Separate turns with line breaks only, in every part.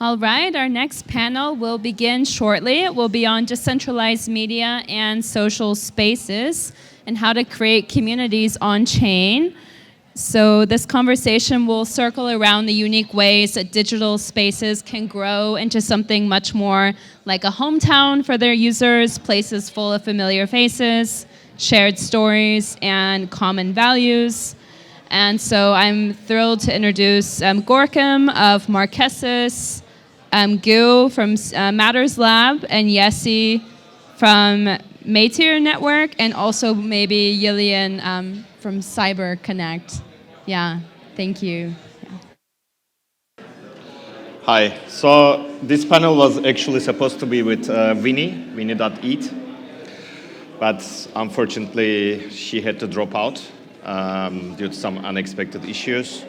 All right, our next panel will begin shortly. It will be on decentralized media and social spaces and how to create communities on chain. So this conversation will circle around the unique ways that digital spaces can grow into something much more like a hometown for their users, places full of familiar faces, shared stories, and common values. And so I'm thrilled to introduce Gorkem of Merkeziyetsiz, Gu from Matters Lab, and Yessi from Medya Network, and also maybe Yilian from Cyber Connect. Yeah, thank you. Yeah.
Hi. So this panel was actually supposed to be with Winnie.eat, but unfortunately she had to drop out due to some unexpected issues.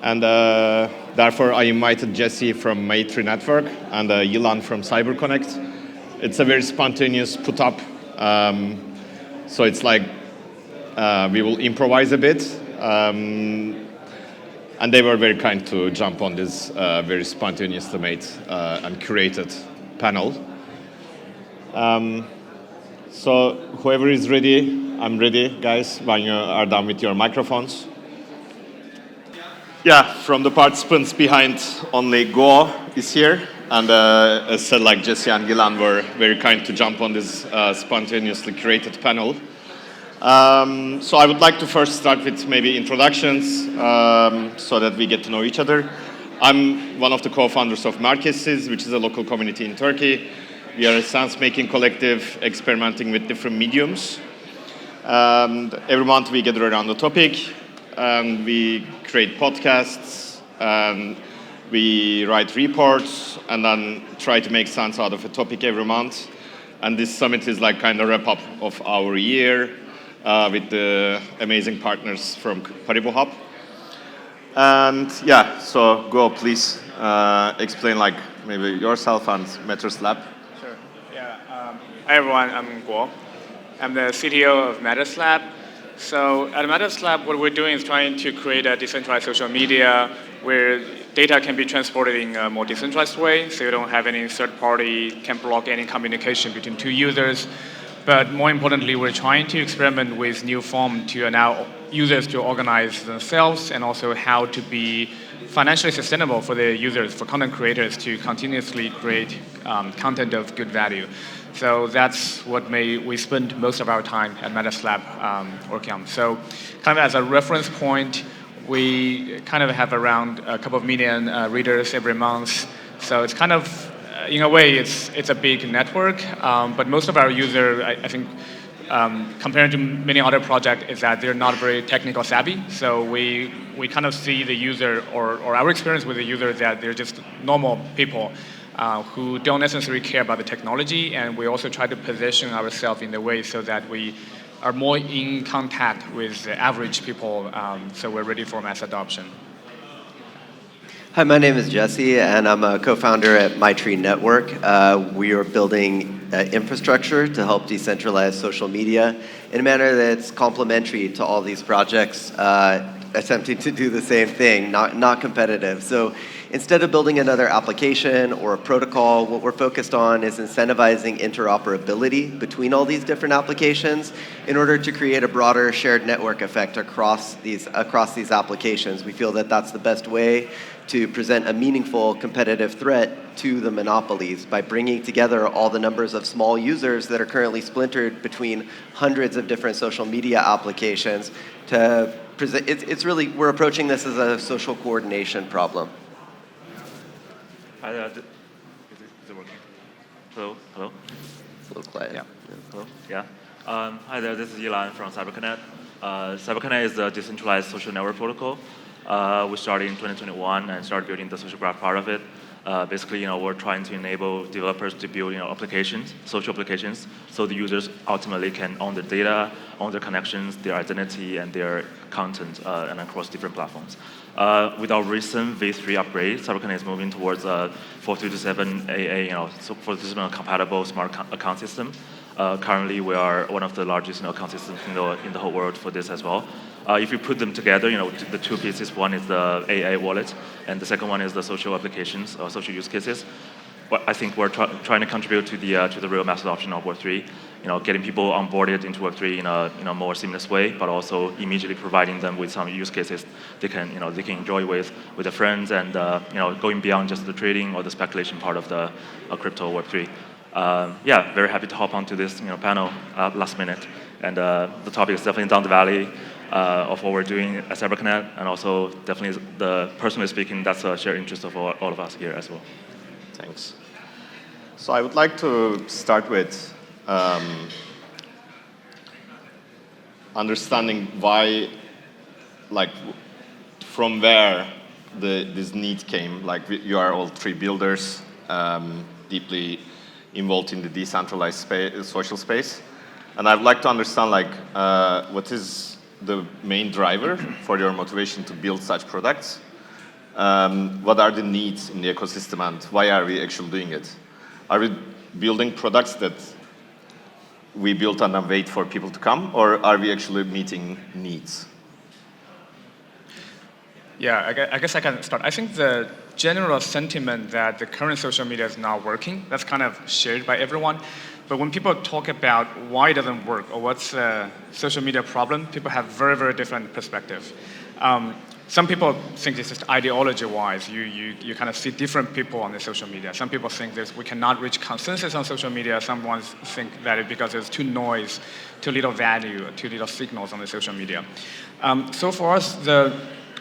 And therefore, I invited Jesse from Medya Network and Yilan from Cyber Connect. It's a very spontaneous put up. So it's like we will improvise a bit. And they were very kind to jump on this very spontaneously made and curated panel. So whoever is ready, I'm ready, guys, when you are done with your microphones. Yeah, from the participants behind, only Go is here. And as said, like Jesse and Gilan were very kind to jump on this spontaneously curated panel. So I would like to first start with maybe introductions so that we get to know each other. I'm one of the co-founders of Merkeziyetsiz, which is a local community in Turkey. We are a sense-making collective experimenting with different mediums. And every month we gather around the topic and we create podcasts and we write reports and then try to make sense out of a topic every month. And this summit is like kind of wrap up of our year with the amazing partners from Paribu Hub. And yeah, so Go, please explain like maybe yourself and Matters Lab.
Sure. Yeah. Hi everyone, I'm Guo. I'm the CTO of Matters Lab. So at Matters Lab, what we're doing is trying to create a decentralized social media where data can be transported in a more decentralized way, so you don't have any third party, can block any communication between two users. But more importantly, we're trying to experiment with new form to allow users to organize themselves and also how to be financially sustainable for the users, for content creators to continuously create content of good value. So that's what we spend most of our time at Matters Lab working on. So kind of as a reference point, we kind of have around a couple of million readers every month. So it's kind of, in a way, it's a big network. But most of our users, I think, compared to many other projects, is that they're not very technical savvy. So we kind of see the user, or our experience with the user, is that they're just normal people who don't necessarily care about the technology, and we also try to position ourselves in the way so that we are more in contact with the average people, so we're ready for mass adoption.
Hi, my name is Jesse, and I'm a co-founder at Medya Network. We are building infrastructure to help decentralize social media in a manner that's complementary to all these projects, attempting to do the same thing, not competitive. So instead of building another application or a protocol, what we're focused on is incentivizing interoperability between all these different applications in order to create a broader shared network effect across these applications. We feel that that's the best way to present a meaningful competitive threat to the monopolies by bringing together all the numbers of small users that are currently splintered between hundreds of different social media applications to present. It's really, we're approaching this as a social coordination problem.
Hi there. Is it working? Hello? Hello?
It's a little quiet.
Yeah. Hello? Yeah. Hi there, this is Yilan from Cyber Connect. Cyber Connect is a decentralized social network protocol. We started in 2021 and started building the social graph part of it. Basically, we're trying to enable developers to build, applications, social applications, so the users ultimately can own their data, own their connections, their identity, and their content, and across different platforms. With our recent V3 upgrade, CyberConnect is moving towards a 437 AA, so 437 compatible smart account system. Currently, we are one of the largest account systems in the whole world for this as well. If you put them together, the two pieces, one is the AA wallet, and the second one is the social applications or social use cases. But I think we're trying to contribute to the real mass adoption of Web3. Getting people onboarded into Web3 in a more seamless way, but also immediately providing them with some use cases they can enjoy with their friends, and going beyond just the trading or the speculation part of the crypto Web3. Very happy to hop onto this panel last minute, and the topic is definitely down the valley of what we're doing at CyberConnect, and also definitely personally speaking, that's a shared interest of all of us here as well.
Thanks. So I would like to start with understanding why, from where this need came. You are all three builders, deeply involved in the decentralized social space. And I'd like to understand, what is the main driver for your motivation to build such products? What are the needs in the ecosystem, and why are we actually doing it? Are we building products that we build and then wait for people to come, or are we actually meeting needs?
Yeah, I guess I can start. I think the general sentiment that the current social media is not working, that's kind of shared by everyone. But when people talk about why it doesn't work or what's the social media problem, people have very, very different perspectives. Some people think it's just ideology-wise. You kind of see different people on the social media. Some people think we cannot reach consensus on social media. Some ones think that it's because there's too noise, too little value, too little signals on the social media. So for us,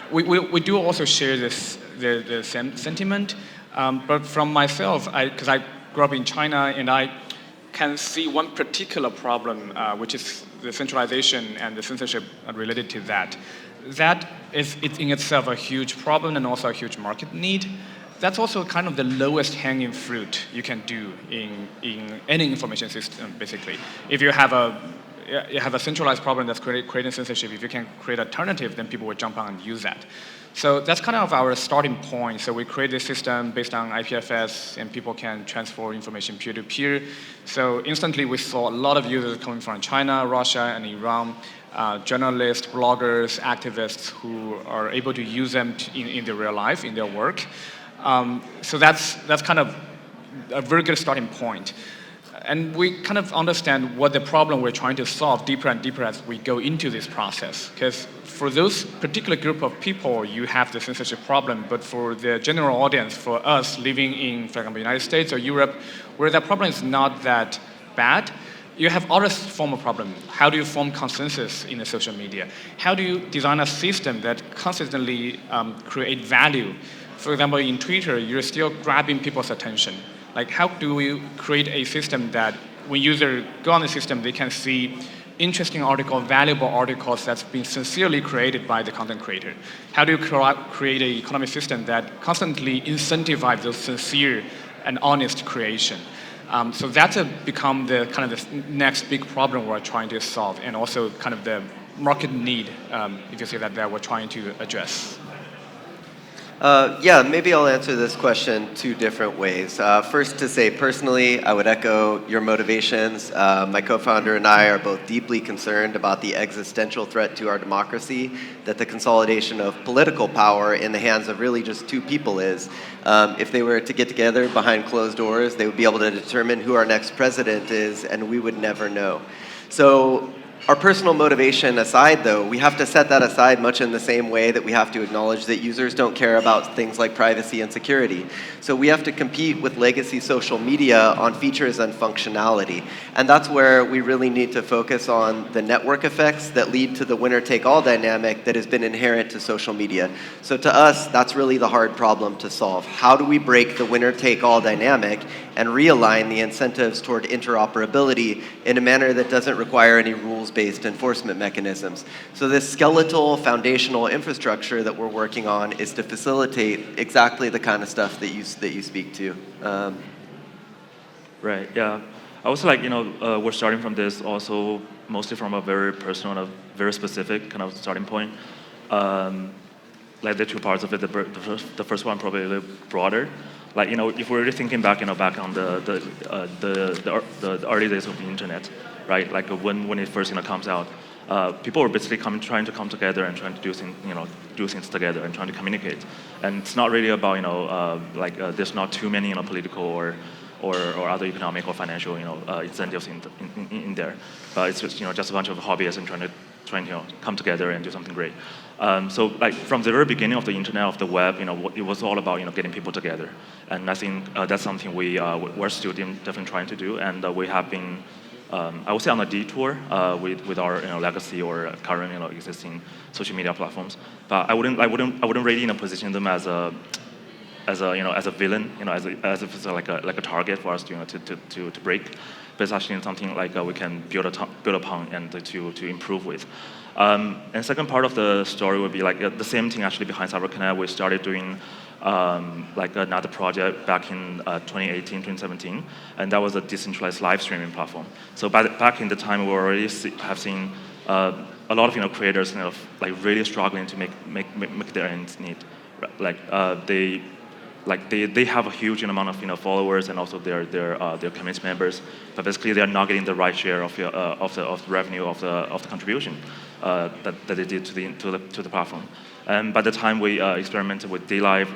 we do also share the same sentiment. But from myself, because I grew up in China, and I can see one particular problem, which is the centralization and the censorship related to that. That is in itself a huge problem and also a huge market need. That's also kind of the lowest hanging fruit you can do in any information system, basically. If you have a centralized problem that's creating censorship, if you can create an alternative, then people will jump on and use that. So that's kind of our starting point. So we create this system based on IPFS, and people can transfer information peer-to-peer. So instantly we saw a lot of users coming from China, Russia, and Iran, journalists, bloggers, activists who are able to use them in their real life, in their work. So that's kind of a very good starting point. And we kind of understand what the problem we're trying to solve deeper and deeper as we go into this process. Because for those particular group of people, you have the censorship problem. But for the general audience, for us living in, for example, the United States or Europe, where that problem is not that bad, you have other form of problem. How do you form consensus in the social media? How do you design a system that consistently create value? For example, in Twitter, you're still grabbing people's attention. How do we create a system that when users go on the system, they can see interesting articles, valuable articles that's been sincerely created by the content creator? How do you create an economic system that constantly incentivizes those sincere and honest creation? So that's become the kind of the next big problem we're trying to solve, and also kind of the market need, if you say that we're trying to address.
Maybe I'll answer this question two different ways. First, to say personally, I would echo your motivations. My co-founder and I are both deeply concerned about the existential threat to our democracy that the consolidation of political power in the hands of really just two people is. If they were to get together behind closed doors, they would be able to determine who our next president is, and we would never know. So our personal motivation aside, though, we have to set that aside much in the same way that we have to acknowledge that users don't care about things like privacy and security. So we have to compete with legacy social media on features and functionality. And that's where we really need to focus on the network effects that lead to the winner-take-all dynamic that has been inherent to social media. So to us, that's really the hard problem to solve. How do we break the winner-take-all dynamic and realign the incentives toward interoperability in a manner that doesn't require any rules-based enforcement mechanisms? So this skeletal foundational infrastructure that we're working on is to facilitate exactly the kind of stuff that you speak to.
Right, yeah. I also we're starting from this also mostly from a very personal and a very specific kind of starting point. like the two parts of it. The first one probably a little broader. Like, if we're really thinking back, back on the early days of the internet, right? Like when it first comes out, people were basically trying to come together and trying to do things together and trying to communicate. And it's not really about there's not too many political or other economic or financial incentives in there, but it's just a bunch of hobbyists and trying to come together and do something great. So like from the very beginning of the internet, of the web, it was all about getting people together, and I think that's something we're still definitely trying to do, and we have been, I would say, on a detour with our legacy or current existing social media platforms. But I wouldn't really position them as a villain, as if it's like a target for us to break. But it's actually something like we can build upon and to improve with. And second part of the story would be like the same thing actually behind CyberConnect. We started doing like another project back in 2018, 2017, and that was a decentralized live streaming platform. So back in the time, we already have seen a lot of creators like really struggling to make their ends meet. They have a huge amount of followers and also their community members, but basically they are not getting the right share of the revenue of the contribution that they did to the platform. And by the time we experimented with DLive,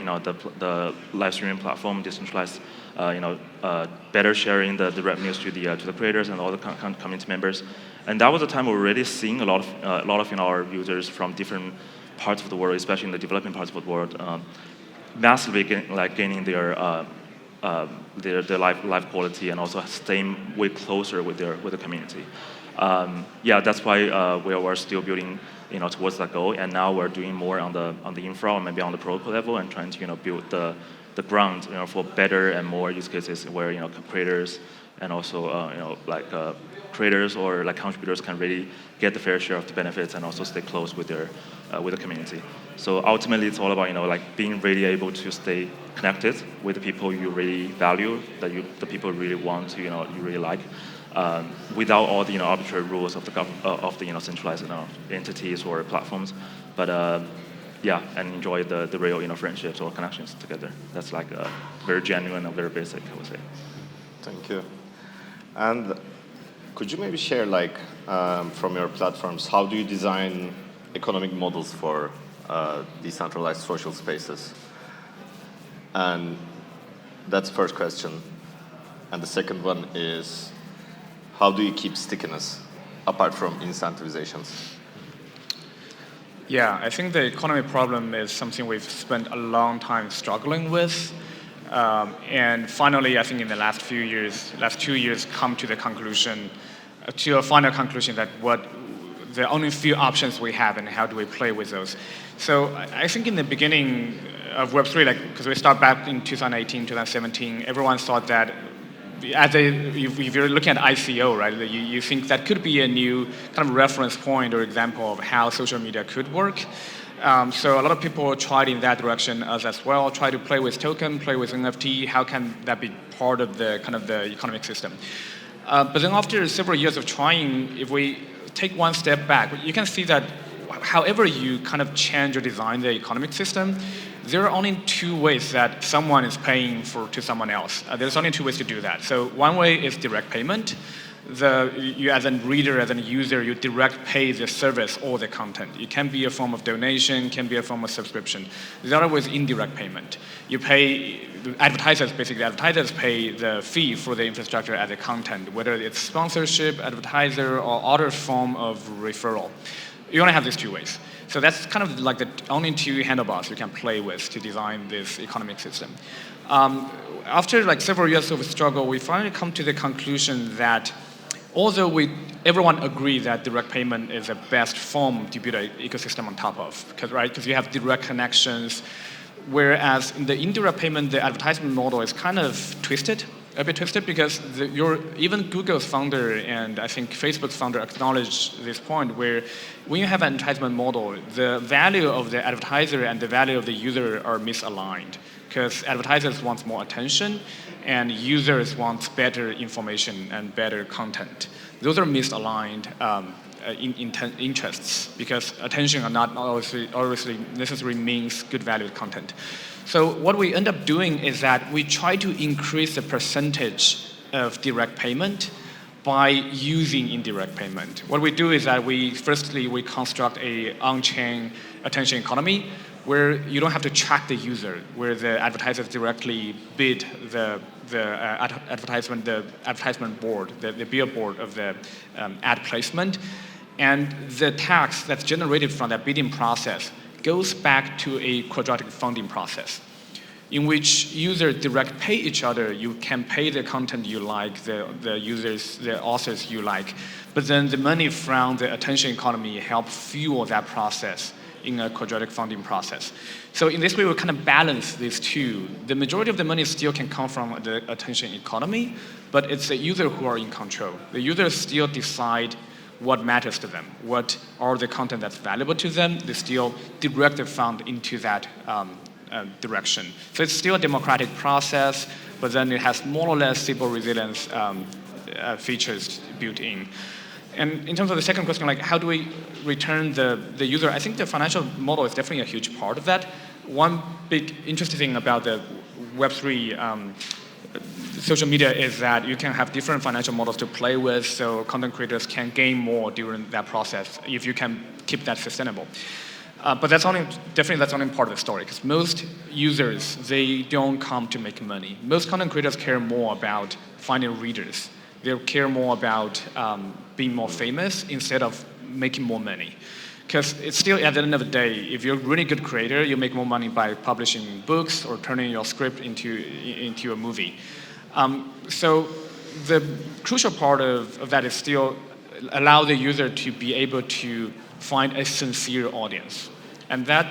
the live streaming platform, decentralized, better sharing the revenues to the creators and all the community members, and that was the time we were really seeing a lot of our users from different parts of the world, especially in the developing parts of the world, massively gaining their life quality and also staying way closer with the community. That's why we are still building towards that goal, and now we're doing more on the infra or maybe on the protocol level and trying to build the ground for better and more use cases where creators and also creators or contributors can really get the fair share of the benefits and also stay close with the community. So ultimately, it's all about being really able to stay connected with the people you really value, the people you really want to you really like, without all the arbitrary rules of the centralized entities or platforms, but and enjoy the real friendships or connections together. That's very genuine and very basic, I would say.
Thank you. And could you maybe share from your platforms, how do you design economic models for decentralized social spaces? And that's the first question. And the second one is, how do you keep stickiness apart from incentivizations?
Yeah, I think the economy problem is something we've spent a long time struggling with. And finally, I think in the last 2 years, come to the conclusion, to a final conclusion that the only few options we have and how do we play with those. So I think in the beginning of Web3, because we start back in 2018, 2017, everyone thought that if you're looking at ICO, right, you think that could be a new kind of reference point or example of how social media could work. So a lot of people tried in that direction as well, try to play with token, play with NFT, how can that be part of the kind of the economic system. But then after several years of trying, if we take one step back, you can see that however you kind of change or design the economic system, there are only two ways that someone is paying to someone else. There's only two ways to do that. So one way is direct payment. You as a reader, as a user, you direct pay the service or the content. It can be a form of donation, can be a form of subscription. The other way is indirect payment. You pay, advertisers pay the fee for the infrastructure as a content, whether it's sponsorship, advertiser, or other form of referral. You only have these two ways. So that's kind of like the only two handlebars you can play with to design this economic system. After several years of struggle, we finally come to the conclusion that although everyone agrees that direct payment is the best form to build an ecosystem on top of, because you have direct connections, whereas in the indirect payment, the advertisement model is kind of a bit twisted, because even Google's founder and I think Facebook's founder acknowledged this point, where when you have an advertisement model, the value of the advertiser and the value of the user are misaligned, because advertisers want more attention and users want better information and better content. Those are misaligned. interests, because attention are not always necessarily means good valued content. So what we end up doing is that we try to increase the percentage of direct payment by using indirect payment. What we do is that we construct a on-chain attention economy where you don't have to track the user, where the advertisers directly bid the advertisement board, the billboard of the ad placement, and the tax that's generated from that bidding process goes back to a quadratic funding process, in which users direct pay each other. You can pay the content you like, the authors you like, but then the money from the attention economy help fuel that process in a quadratic funding process. So in this way, we kind of balance these two. The majority of the money still can come from the attention economy, but it's the user who are in control. The users still decide what matters to them, what are the content that's valuable to them. They still direct the fund into that direction. So it's still a democratic process, but then it has more or less stable resilience features built in. And in terms of the second question, like how do we return the user? I think the financial model is definitely a huge part of that. One big interesting thing about the Web3 social media is that you can have different financial models to play with, so content creators can gain more during that process if you can keep that sustainable. But that's only part of the story, because most users, they don't come to make money. Most content creators care more about finding readers. They care more about being more famous instead of making more money. Because it's still, at the end of the day, if you're a really good creator, you make more money by publishing books or turning your script into a movie. So the crucial part of that is still allow the user to be able to find a sincere audience. And that,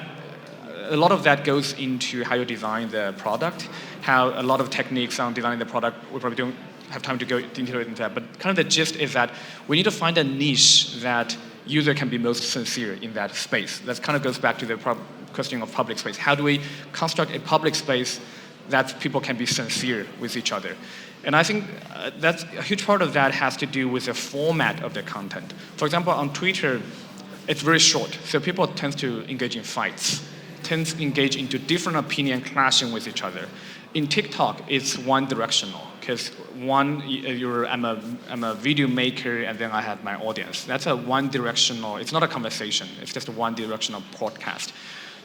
a lot of that goes into how you design the product, how a lot of techniques on designing the product, we probably don't have time to go into that, but kind of the gist is that we need to find a niche that user can be most sincere in that space. That kind of goes back to the question of public space. How do we construct a public space that people can be sincere with each other? And I think that's a huge part of that has to do with the format of the content. For example, on Twitter, it's very short, so people tend to engage in fights, tend to engage into different opinion clashing with each other. In TikTok, it's one-directional, because I'm a video maker, and then I have my audience. That's a one-directional. It's not a conversation. It's just a one-directional podcast.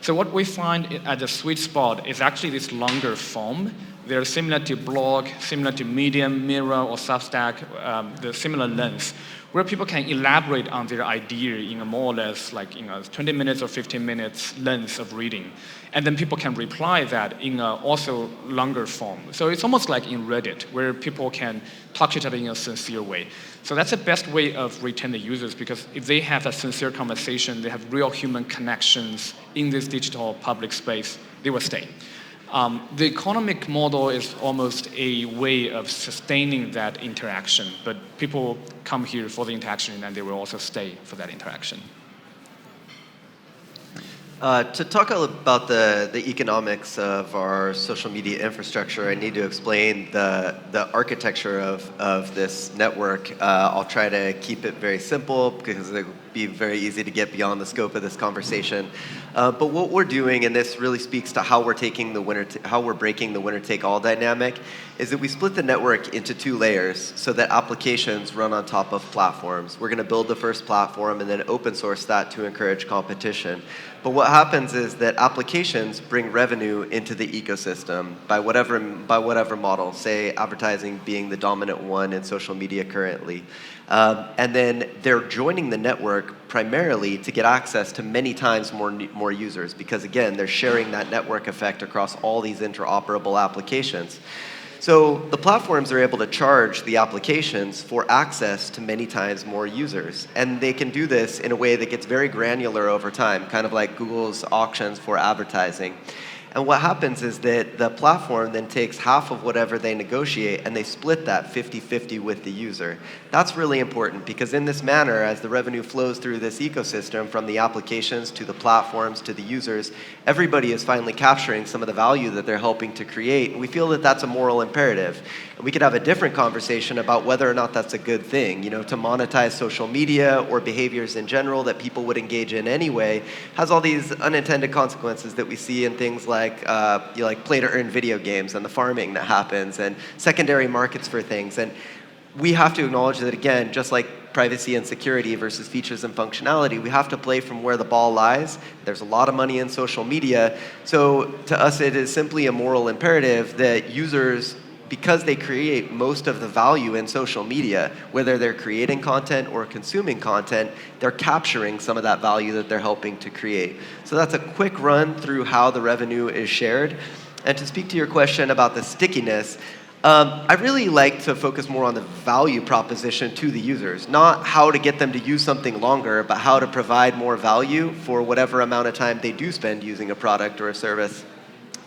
So what we find at the sweet spot is actually this longer form. They're similar to blog, similar to Medium, Mirror, or Substack, the similar length, where people can elaborate on their idea in a more or less like 20 minutes or 15 minutes length of reading. And then people can reply that in a also longer form. So it's almost like in Reddit, where people can talk to each other in a sincere way. So that's the best way of retaining the users, because if they have a sincere conversation, they have real human connections in this digital public space, they will stay. The economic model is almost a way of sustaining that interaction, but people come here for the interaction and they will also stay for that interaction.
To talk about the economics of our social media infrastructure, I need to explain the architecture of this network. I'll try to keep it very simple because it would be very easy to get beyond the scope of this conversation. But what we're doing, and this really speaks to how we're breaking the winner-take-all dynamic, is that we split the network into two layers so that applications run on top of platforms. We're going to build the first platform and then open source that to encourage competition. But what happens is that applications bring revenue into the ecosystem by whatever model, say advertising being the dominant one in social media currently. And then they're joining the network primarily to get access to many times more users, because again, they're sharing that network effect across all these interoperable applications. So the platforms are able to charge the applications for access to many times more users. And they can do this in a way that gets very granular over time, kind of like Google's auctions for advertising. And what happens is that the platform then takes half of whatever they negotiate and they split that 50-50 with the user. That's really important because in this manner, as the revenue flows through this ecosystem from the applications to the platforms to the users, everybody is finally capturing some of the value that they're helping to create. We feel that that's a moral imperative. And we could have a different conversation about whether or not that's a good thing. To monetize social media or behaviors in general that people would engage in anyway has all these unintended consequences that we see in things like play-to-earn video games and the farming that happens and secondary markets for things. And we have to acknowledge that, again, just like privacy and security versus features and functionality, we have to play from where the ball lies. There's a lot of money in social media. So to us, it is simply a moral imperative that users, because they create most of the value in social media, whether they're creating content or consuming content, they're capturing some of that value that they're helping to create. So that's a quick run through how the revenue is shared. And to speak to your question about the stickiness, I really like to focus more on the value proposition to the users, not how to get them to use something longer, but how to provide more value for whatever amount of time they do spend using a product or a service.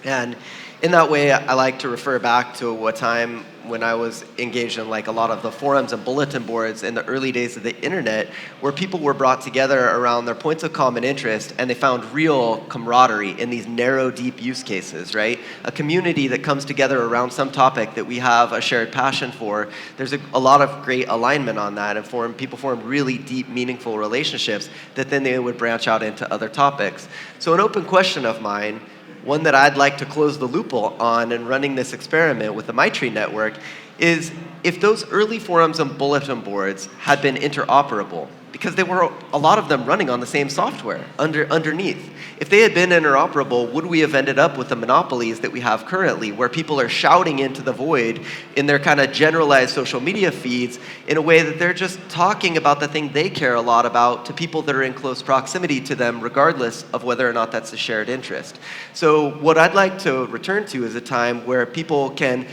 And in that way, I like to refer back to a time when I was engaged in a lot of the forums and bulletin boards in the early days of the internet, where people were brought together around their points of common interest, and they found real camaraderie in these narrow, deep use cases, right? A community that comes together around some topic that we have a shared passion for. There's a lot of great alignment on that, and people form really deep, meaningful relationships that then they would branch out into other topics. So an open question of mine, one that I'd like to close the loophole on in running this experiment with the MyTree network, is if those early forums and bulletin boards had been interoperable, because there were a lot of them running on the same software underneath. If they had been interoperable, would we have ended up with the monopolies that we have currently, where people are shouting into the void in their kind of generalized social media feeds in a way that they're just talking about the thing they care a lot about to people that are in close proximity to them, regardless of whether or not that's a shared interest. So what I'd like to return to is a time where people can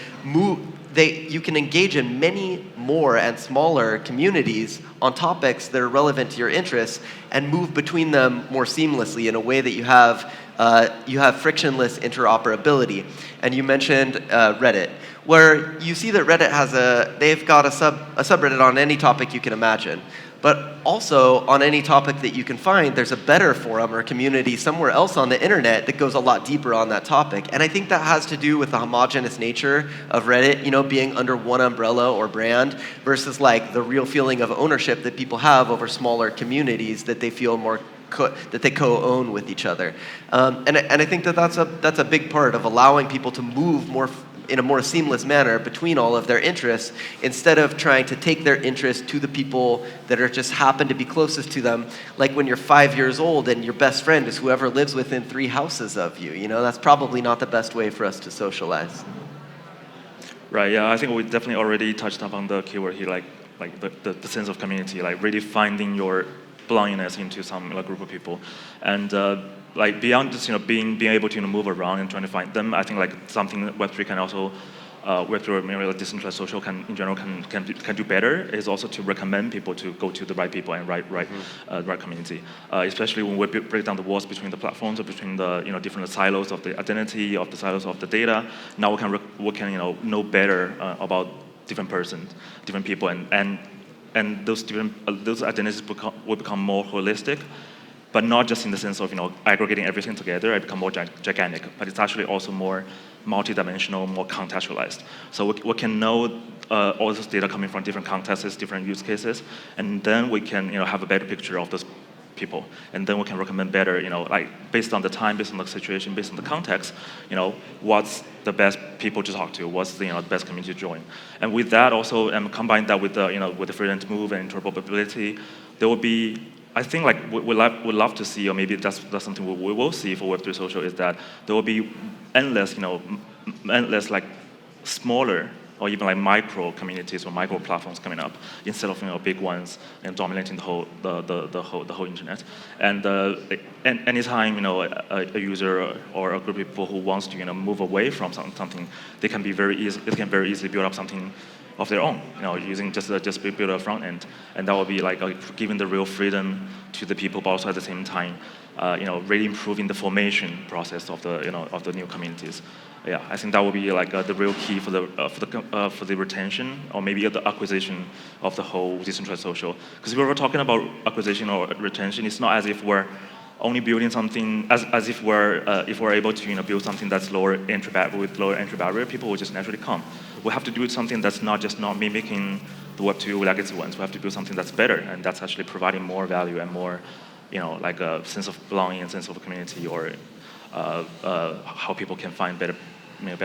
you can engage in many more and smaller communities on topics that are relevant to your interests and move between them more seamlessly in a way that you have frictionless interoperability. And you mentioned Reddit, where you see that Reddit they've got a subreddit on any topic you can imagine. But also, on any topic that you can find, there's a better forum or community somewhere else on the internet that goes a lot deeper on that topic. And I think that has to do with the homogenous nature of Reddit, being under one umbrella or brand versus the real feeling of ownership that people have over smaller communities that they feel more that they co-own with each other. And I think that's a big part of allowing people to move in a more seamless manner between all of their interests, instead of trying to take their interests to the people that are just happen to be closest to them. Like when you're 5 years old and your best friend is whoever lives within 3 houses of you. That's probably not the best way for us to socialize.
Right. Yeah. I think we definitely already touched upon the keyword here, like the sense of community, really finding your belongingness into some group of people, and beyond just being able to move around and trying to find them. I think something that Web3 can also Web3 or decentralized social can do better is also to recommend people to go to the right people and right community, especially when we break down the walls between the platforms or between the different silos of the identity, of the silos of the data. Now we can know better about different persons, different people, and those identities will become more holistic. But not just in the sense of aggregating everything together, it become more gigantic, but it's actually also more multidimensional, more contextualized. So we can know all this data coming from different contexts, different use cases, and then we can have a better picture of those people, and then we can recommend better, based on the time, based on the situation, based on the context, what's the best people to talk to, what's the best community to join, and with that also, and combine that with the freedom to move and interoperability, there will be. I think we'd love to see, or maybe that's something we will see for Web3 social, is that there will be endless smaller or even micro communities or micro platforms coming up instead of big ones and dominating the whole internet. And anytime a user or a group of people who wants to move away from something, they can very easily build up something of their own, using just build a front end, and that will be like giving the real freedom to the people, but also at the same time, really improving the formation process of the new communities. Yeah, I think that will be like the real key for the retention or maybe the acquisition of the whole decentralized social. Because if we're talking about acquisition or retention, it's not as if we're only building something as if we're able to build something that's with lower entry barrier, people will just naturally come. We have to do something that's not mimicking the Web2 legacy ones. We have to build something that's better, and that's actually providing more value and more, like a sense of belonging and sense of community, or how people can find better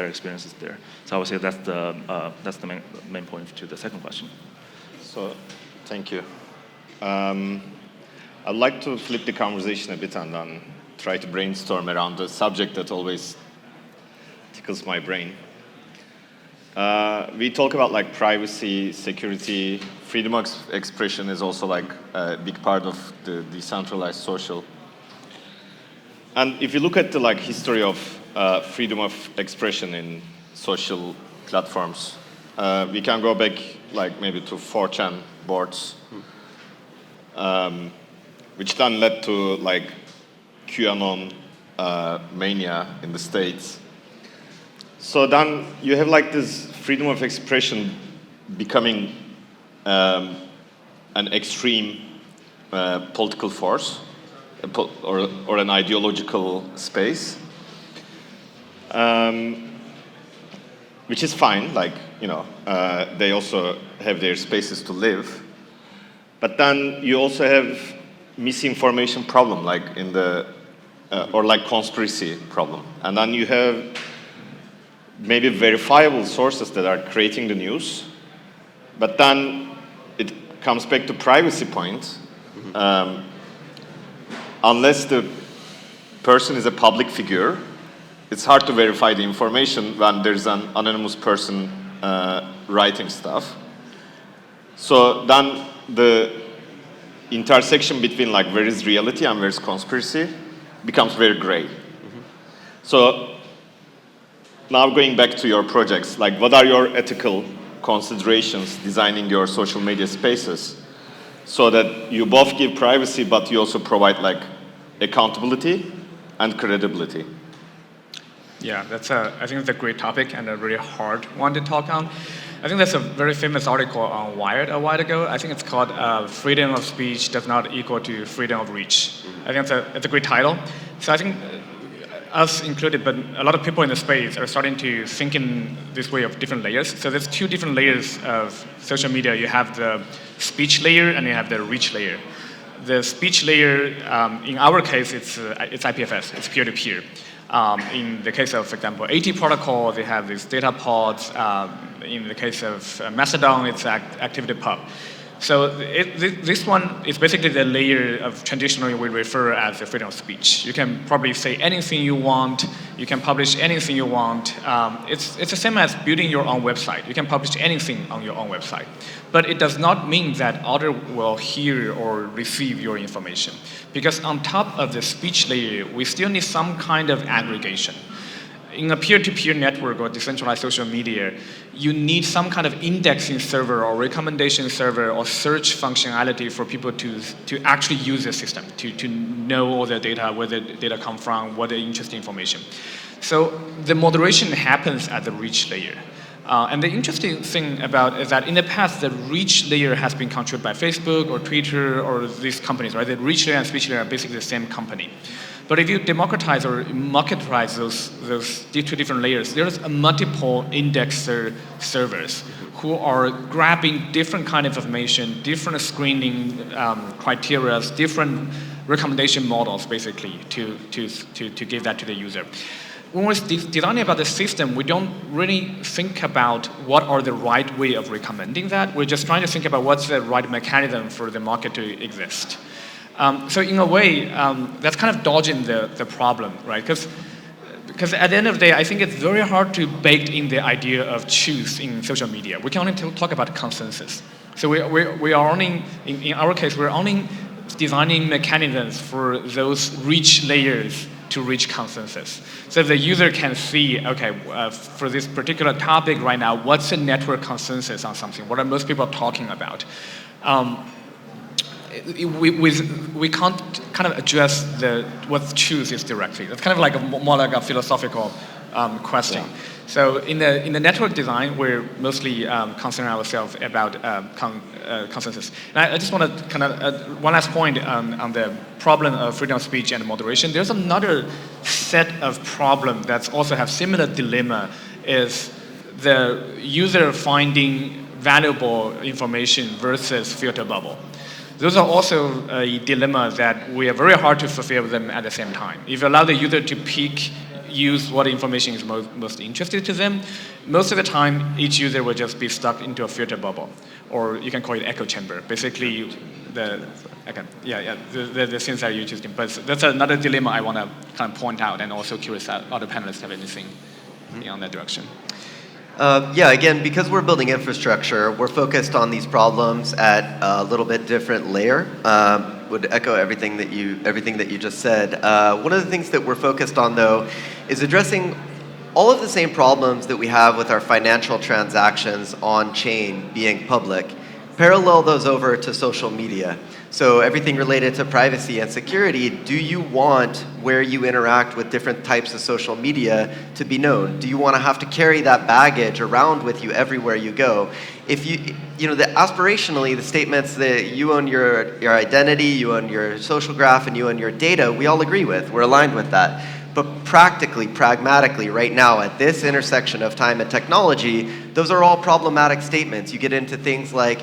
experiences there. So I would say that's the main point to the second question.
So, thank you. I'd like to flip the conversation a bit and then try to brainstorm around the subject that always tickles my brain. We talk about like privacy, security, freedom of expression is also like a big part of the decentralized social. And if you look at the like history of freedom of expression in social platforms, we can go back like maybe to 4chan boards, which then led to like QAnon mania in the States. So then you have like this freedom of expression becoming an extreme political force or an ideological space, which is fine. Like they also have their spaces to live, but then you also have misinformation problem, like in the or like conspiracy problem, and then you have maybe verifiable sources that are creating the news, but then it comes back to privacy point. Unless the person is a public figure, it's hard to verify the information when there's an anonymous person writing stuff. So then the intersection between like where is reality and where is conspiracy becomes very gray. So now going back to your projects, like what are your ethical considerations designing your social media spaces so that you both give privacy but you also provide like accountability and credibility?
Yeah, I think it's a great topic and a really hard one to talk on. I think there's a very famous article on Wired a while ago. I think it's called "Freedom of Speech Does Not Equal to Freedom of Reach." I think it's a great title. So I think us included, but a lot of people in the space are starting to think in this way of different layers. So there's two different layers of social media. You have the speech layer and you have the reach layer. The speech layer, in our case, it's IPFS. It's peer-to-peer. In the case of, for example, AT protocol, they have these data pods. In the case of Mastodon, it's ActivityPub. So this one is basically the layer of traditionally we refer as the freedom of speech. You can probably say anything you want. You can publish anything you want. It's the same as building your own website. You can publish anything on your own website. But it does not mean that others will hear or receive your information. Because on top of the speech layer, we still need some kind of aggregation. In a peer-to-peer network or decentralized social media, you need some kind of indexing server or recommendation server or search functionality for people to actually use the system, to know all the data, where the data come from, what the interesting information. So the moderation happens at the reach layer. And the interesting thing about is that in the past, the reach layer has been controlled by Facebook or Twitter or these companies, right? The reach layer and speech layer are basically the same company. But if you democratize or marketize those two different layers, there's a multiple indexer servers who are grabbing different kind of information, different screening criteria, different recommendation models, basically, to give that to the user. When we're designing about the system, we don't really think about what are the right way of recommending that. We're just trying to think about what's the right mechanism for the market to exist. So in a way, that's kind of dodging the problem, right? Because at the end of the day, I think it's very hard to bake in the idea of truth in social media. We can only talk about consensus. So we are only, in our case, we're only designing mechanisms for those reach layers to reach consensus. So the user can see, okay, for this particular topic right now, what's the network consensus on something? What are most people talking about? We can't kind of address what the truth is directly. It's kind of like more like a philosophical question.
Yeah.
So in the network design, we're mostly concerned ourselves about consensus. And I just want to kind of one last point on the problem of freedom of speech and moderation. There's another set of problems that also have similar dilemma, is the user finding valuable information versus filter bubble. Those are also a dilemma that we are very hard to fulfill them at the same time. If you allow the user to use what information is most interested to them, most of the time each user will just be stuck into a filter bubble, or you can call it echo chamber. Basically, the things that you're choosing. But that's another dilemma I want to kind of point out, and also curious that other panelists have anything on that direction.
Again, because we're building infrastructure, we're focused on these problems at a little bit different layer. Would echo everything that you just said. One of the things that we're focused on, though, is addressing all of the same problems that we have with our financial transactions on chain being public. Parallel those over to social media. So everything related to privacy and security, do you want where you interact with different types of social media to be known? Do you want to have to carry that baggage around with you everywhere you go? If aspirationally, the statements that you own your identity, you own your social graph, and you own your data, we all agree with. We're aligned with that. But practically, pragmatically, right now, at this intersection of time and technology, those are all problematic statements. You get into things like,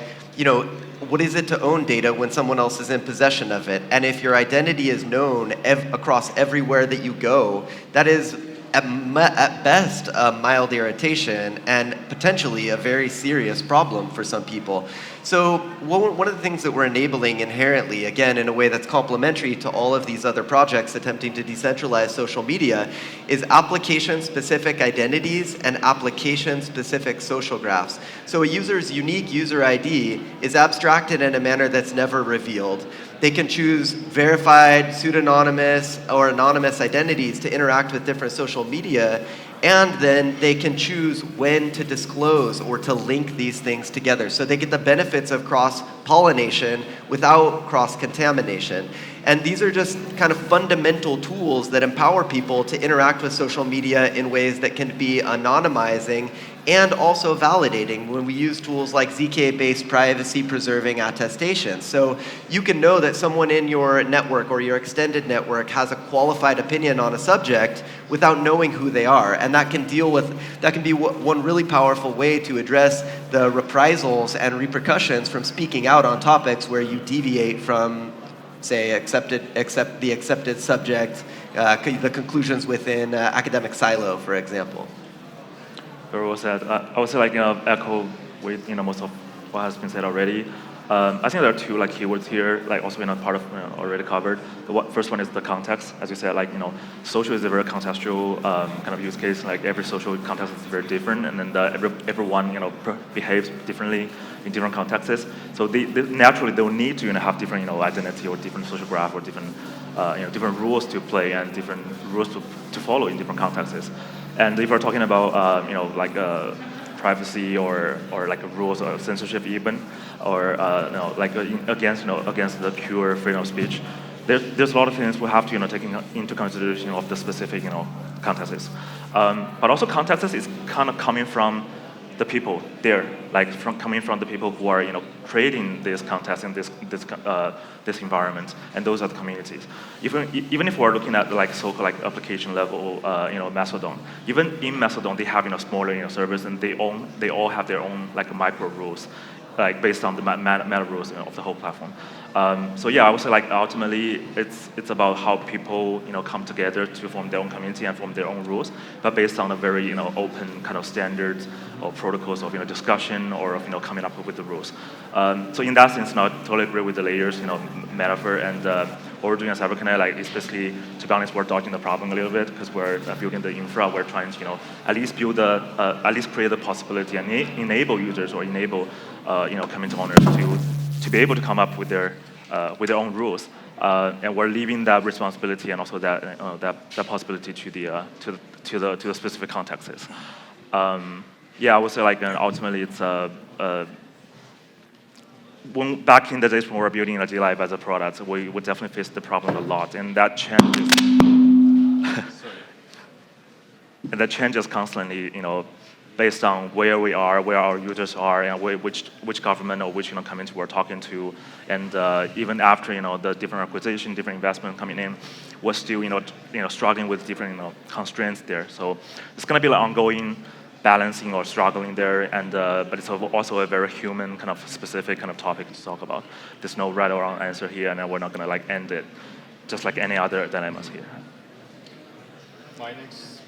what is it to own data when someone else is in possession of it? And if your identity is known across everywhere that you go, that is at best a mild irritation and potentially a very serious problem for some people. So one of the things that we're enabling inherently, again, in a way that's complementary to all of these other projects attempting to decentralize social media, is application-specific identities and application-specific social graphs. So a user's unique user ID is abstracted in a manner that's never revealed. They can choose verified, pseudonymous, or anonymous identities to interact with different social media, and then they can choose when to disclose or to link these things together. So they get the benefits of cross-pollination without cross-contamination. And these are just kind of fundamental tools that empower people to interact with social media in ways that can be anonymizing and also validating when we use tools like ZK-based privacy-preserving attestations. So you can know that someone in your network or your extended network has a qualified opinion on a subject without knowing who they are. And that can be one really powerful way to address the reprisals and repercussions from speaking out on topics where you deviate from, say, the accepted subject, the conclusions within academic silo, for example.
Very well said. I would say, echo with most of what has been said already. I think there are two keywords here, also part of already covered. The first one is the context. As you said, social is a very contextual kind of use case. Every social context is very different, and then everyone behaves differently in different contexts. So they naturally they'll need to have different identity or different social graph or different different rules to play and different rules to follow in different contexts. And if we're talking about privacy or rules or censorship even, or against the pure freedom of speech, there's a lot of things we have to take into consideration of the specific contexts. But also contexts is kind of coming from the people there, coming from the people who are creating this context and this environment, and those are the communities. Even if we're looking at so-called application level, Mastodon. Even in Mastodon, they have smaller servers, and they all have their own micro rules, based on the meta rules of the whole platform. So yeah, I would say ultimately it's about how people come together to form their own community and form their own rules, but based on a very open kind of standards or protocols of discussion or of coming up with the rules. So in that sense, I totally agree with the layers, metaphor, and what we're doing at CyberConnect, is basically, to be honest, we're dodging the problem a little bit because we're building the infra. We're trying to at least create the possibility and enable users or enable community owners to be able to come up with their own rules. And we're leaving that responsibility and also that possibility to the specific contexts. I would say ultimately it's back in the days when we were building a G-Live as a product, we would definitely face the problem a lot, and that changes. And that changes constantly, based on where we are, where our users are, and which government or which community we're talking to, and even after the different acquisition, different investment coming in, we're still struggling with different constraints there. So it's going to be an ongoing balancing or struggling there, and but it's also a very human kind of specific kind of topic to talk about. There's no right or wrong answer here, and we're not going to end it, just like any other dilemmas here.
Findings.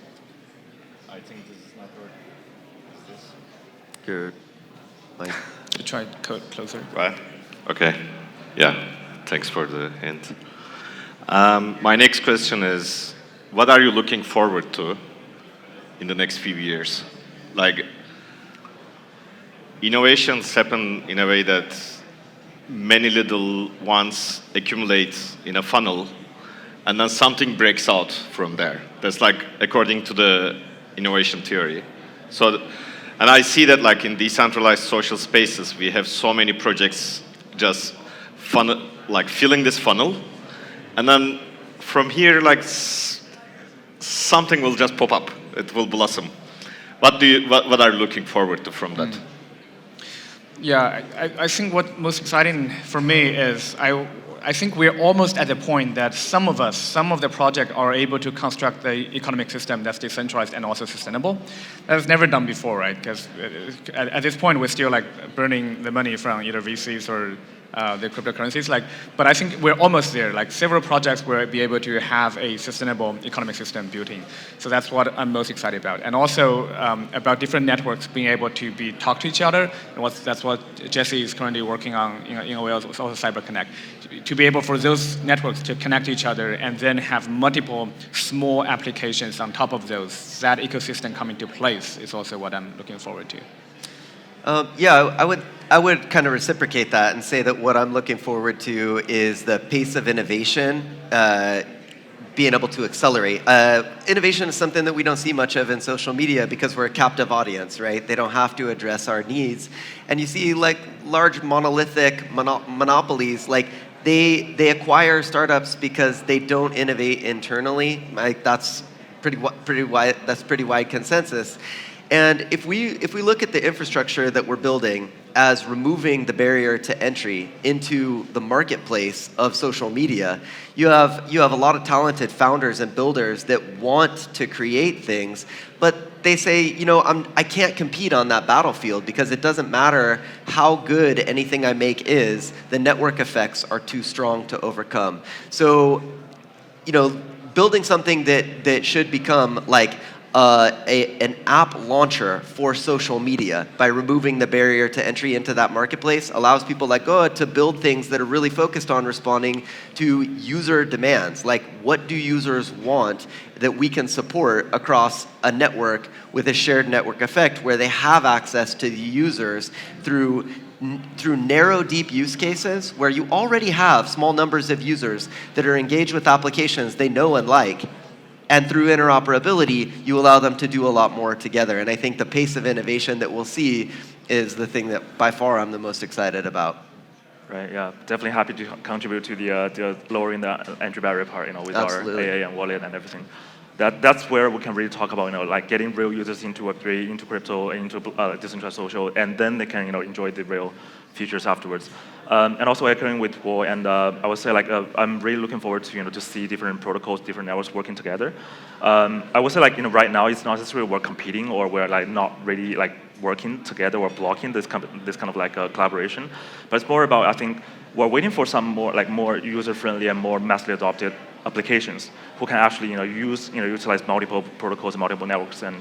I think this is not working. Is this?
Your mic.
Try closer.
Right. Okay. Yeah. Thanks for the hint. My next question is, what are you looking forward to in the next few years? Innovations happen in a way that many little ones accumulate in a funnel, and then something breaks out from there. That's according to the innovation theory. So, and I see that in decentralized social spaces, we have so many projects just filling this funnel, and then from here, something will just pop up. It will blossom. What are you looking forward to from that?
Yeah, I think what most exciting for me is I think we're almost at the point that some of the projects are able to construct the economic system that's decentralized and also sustainable. That's never done before, right? Because at this point, we're still burning the money from either VCs or the cryptocurrencies. But I think we're almost there. Several projects will be able to have a sustainable economic system built in. So that's what I'm most excited about. And also about different networks being able to talk to each other. And that's what Jesse is currently working on in Wales, also CyberConnect. To be able for those networks to connect to each other and then have multiple small applications on top of those. That ecosystem coming to place is also what I'm looking forward to.
I would kind of reciprocate that and say that what I'm looking forward to is the pace of innovation being able to accelerate. Innovation is something that we don't see much of in social media because we're a captive audience, right? They don't have to address our needs. And you see large monolithic monopolies, they acquire startups because they don't innovate internally. That's pretty wide consensus. And if we look at the infrastructure that we're building as removing the barrier to entry into the marketplace of social media, you have a lot of talented founders and builders that want to create things, but they say, I can't compete on that battlefield because it doesn't matter how good anything I make is, the network effects are too strong to overcome. So, building something that should become an app launcher for social media by removing the barrier to entry into that marketplace allows people to build things that are really focused on responding to user demands. What do users want that we can support across a network with a shared network effect where they have access to the users through narrow, deep use cases where you already have small numbers of users that are engaged with applications they know and like. And through interoperability, you allow them to do a lot more together. And I think the pace of innovation that we'll see is the thing that by far I'm the most excited about.
Right, yeah. Definitely happy to contribute to the lowering the entry barrier part, with
Absolutely.
our AA and wallet and everything. That's where we can really talk about, getting real users into Web3, into crypto, into decentralized social, and then they can, enjoy the real features afterwards. And also echoing with Guo, and I would say I'm really looking forward to see different protocols, different networks working together. I would say right now it's not necessarily we're competing or we're not really working together or blocking this kind of collaboration, but it's more about I think we're waiting for some more user-friendly and more massively adopted applications who can actually utilize multiple protocols and multiple networks and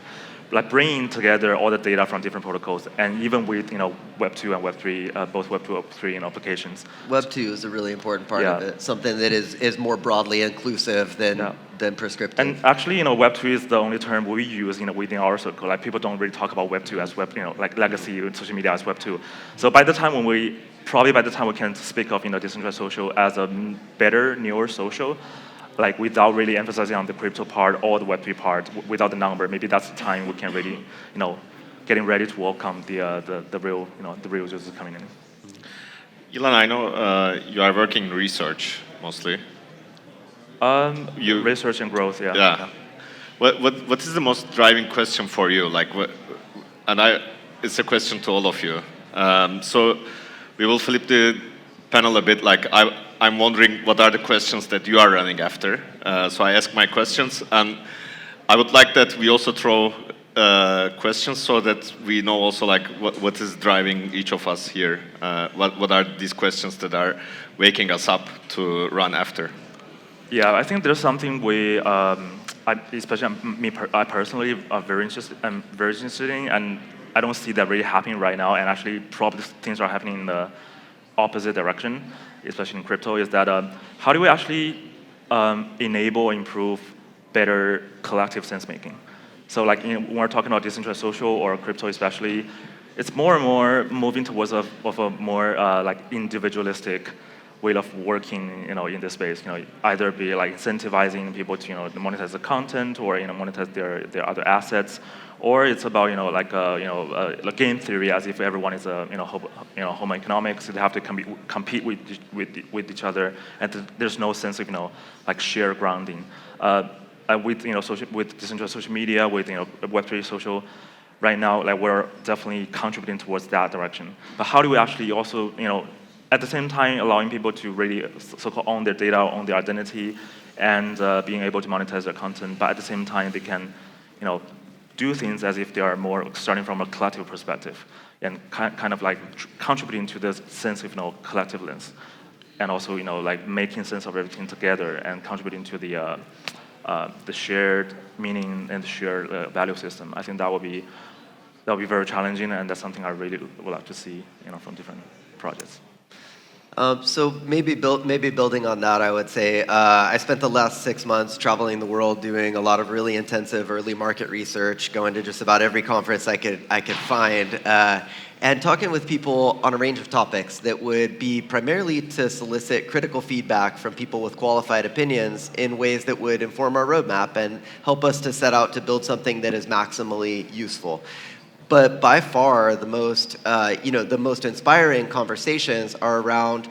bringing together all the data from different protocols, and even with Web 2 and Web 3, both Web 2 and Web 3 applications.
Web 2 is a really important part of it, something that is more broadly inclusive than than prescriptive.
And actually, Web 2 is the only term we use, within our circle. Like people don't really talk about Web 2 as Web, like legacy social media as Web 2. So by the time we can speak of, decentralized social as a better, newer social, like without really emphasizing on the crypto part or the Web 3 part, without the number, maybe that's the time we can really, getting ready to welcome the real, the real users coming in.
Ilan, I know you are working in research mostly.
Research and growth, yeah.
Yeah. What is the most driving question for you? Like, it's a question to all of you. So we will flip the panel a bit. Like, I'm wondering what are the questions that you are running after. So I ask my questions, and I would like that we also throw questions so that we know also like what is driving each of us here. What are these questions that are waking us up to run after?
Yeah, I think there's something especially I personally are very interested in, and I don't see that really happening right now. And actually, probably things are happening in the opposite direction, especially in crypto. Is that how do we actually enable or improve better collective sense making? So, like when we're talking about decentralized social or crypto, especially, it's more and more moving towards of a more like individualistic way of working, in this space. Either be like incentivizing people to, monetize the content or monetize their other assets, or it's about like game theory, as if everyone is a homo economics. They have to compete with each other, and there's no sense of like shared grounding. With with decentralized social media, with Web3 social, right now, like we're definitely contributing towards that direction. But how do we actually also at the same time allowing people to really so-called own their data, own their identity, and being able to monetize their content, but at the same time they can do things as if they are more starting from a collective perspective and kind of like contributing to this sense of collectiveness, and also like making sense of everything together and contributing to the shared meaning and the shared value system. I think that will be very challenging, and that's something I really would like to see from different projects.
So maybe building on that, I would say I spent the last 6 months traveling the world doing a lot of really intensive early market research, going to just about every conference I could find, and talking with people on a range of topics that would be primarily to solicit critical feedback from people with qualified opinions in ways that would inform our roadmap and help us to set out to build something that is maximally useful. But by far, the most inspiring conversations are around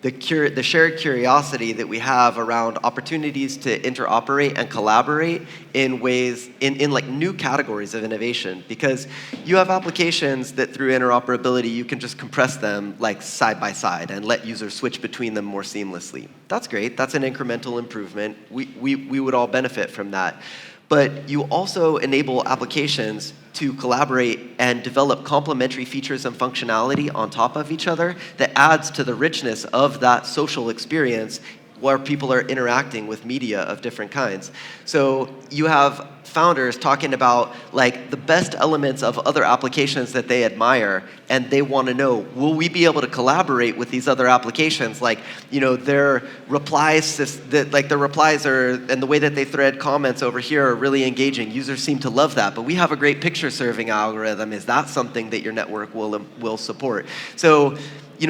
the shared curiosity that we have around opportunities to interoperate and collaborate in ways, in like new categories of innovation. Because you have applications that through interoperability, you can just compress them like side by side and let users switch between them more seamlessly. That's great. That's an incremental improvement. We would all benefit from that. But you also enable applications to collaborate and develop complementary features and functionality on top of each other that adds to the richness of that social experience where people are interacting with media of different kinds. So you have founders talking about like the best elements of other applications that they admire, and they want to know, will we be able to collaborate with these other applications? Like, their replies, their replies are, and the way that they thread comments over here are really engaging. Users seem to love that, but we have a great picture serving algorithm. Is that something that your network will support? So, the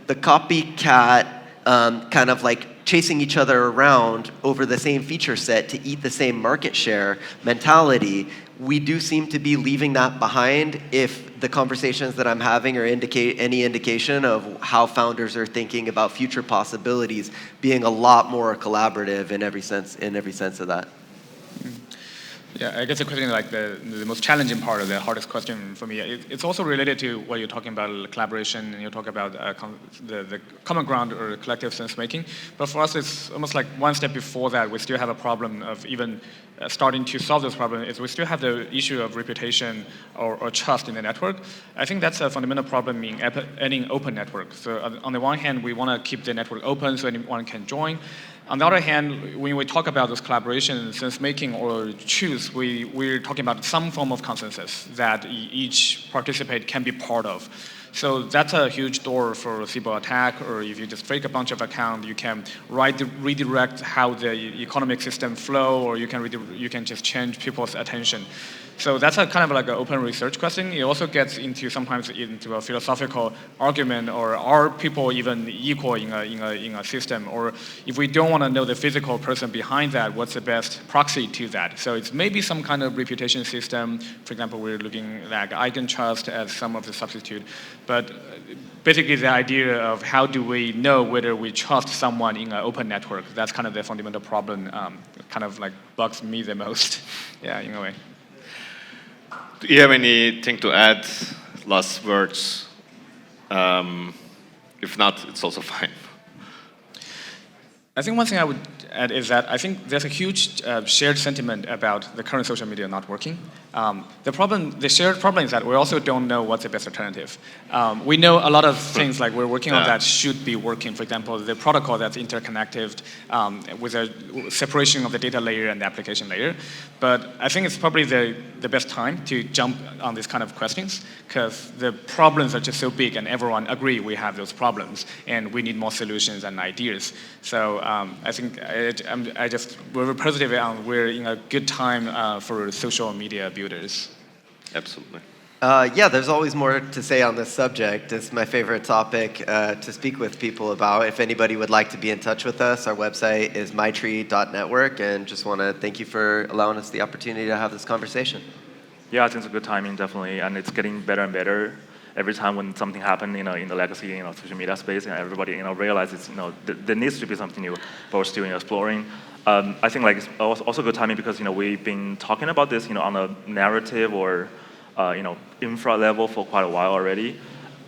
copycat kind of like chasing each other around over the same feature set to eat the same market share mentality, we do seem to be leaving that behind if the conversations that I'm having are any indication of how founders are thinking about future possibilities being a lot more collaborative in every sense of that.
Yeah, I guess the question, like the most challenging part, or the hardest question for me, it's also related to what you're talking about, collaboration, and you're talking about the common ground or collective sense making. But for us, it's almost like one step before that. We still have a problem of even starting to solve this problem. Is we still have the issue of reputation or trust in the network. I think that's a fundamental problem in any open network. So on the one hand, we want to keep the network open so anyone can join. On the other hand, when we talk about this collaboration, sense making, or choose, we're talking about some form of consensus that each participant can be part of. So that's a huge door for a cyber attack, or if you just fake a bunch of accounts, you can redirect how the economic system flow, or you can just change people's attention. So that's a kind of like an open research question. It also gets sometimes into a philosophical argument, or are people even equal in a system? Or if we don't want to know the physical person behind that, what's the best proxy to that? So it's maybe some kind of reputation system. For example, we're looking at akin trust as some of the substitute. But basically the idea of how do we know whether we trust someone in an open network, that's kind of the fundamental problem, kind of like bugs me the most, yeah, in a way.
Do you have anything to add? Last words? If not, it's also fine.
I think one thing I would add is that I think there's a huge shared sentiment about the current social media not working. The shared problem is that we also don't know what's the best alternative. We know a lot of things like we're working on that should be working. For example, the protocol that's interconnected with a separation of the data layer and the application layer. But I think it's probably the best time to jump on these kind of questions, because the problems are just so big and everyone agree we have those problems and we need more solutions and ideas. So I think we're very positive and we're in a good time for social media builders.
Absolutely.
Yeah, there's always more to say on this subject. It's my favorite topic to speak with people about. If anybody would like to be in touch with us, our website is mytree.network, and just want to thank you for allowing us the opportunity to have this conversation. Yeah,
I think it's a good timing, definitely, and it's getting better and better every time when something happens, in the legacy, social media space, and everybody, realizes, there needs to be something new, but we're still exploring. I think it's also good timing because we've been talking about this, on a narrative or infra level for quite a while already,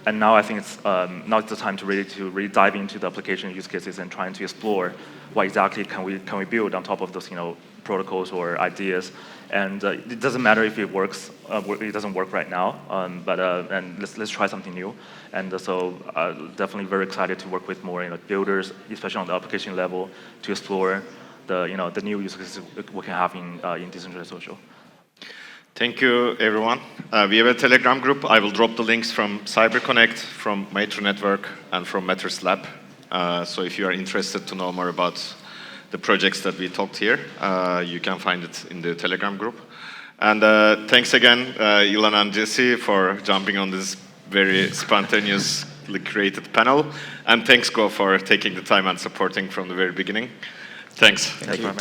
and now I think it's the time to really dive into the application use cases and trying to explore what exactly can we build on top of those protocols or ideas. And it doesn't matter if it works, it doesn't work right now, but let's try something new. And so definitely very excited to work with more builders, especially on the application level, to explore the new use cases we can have in decentralized social.
Thank you, everyone. We have a Telegram group. I will drop the links from CyberConnect, from Metro Network, and from Matters Lab. So if you are interested to know more about the projects that we talked here, you can find it in the Telegram group. And thanks again, Ilan and Jesse, for jumping on this very spontaneously created panel. And thanks, Go, for taking the time and supporting from the very beginning. Thanks.
Thank you.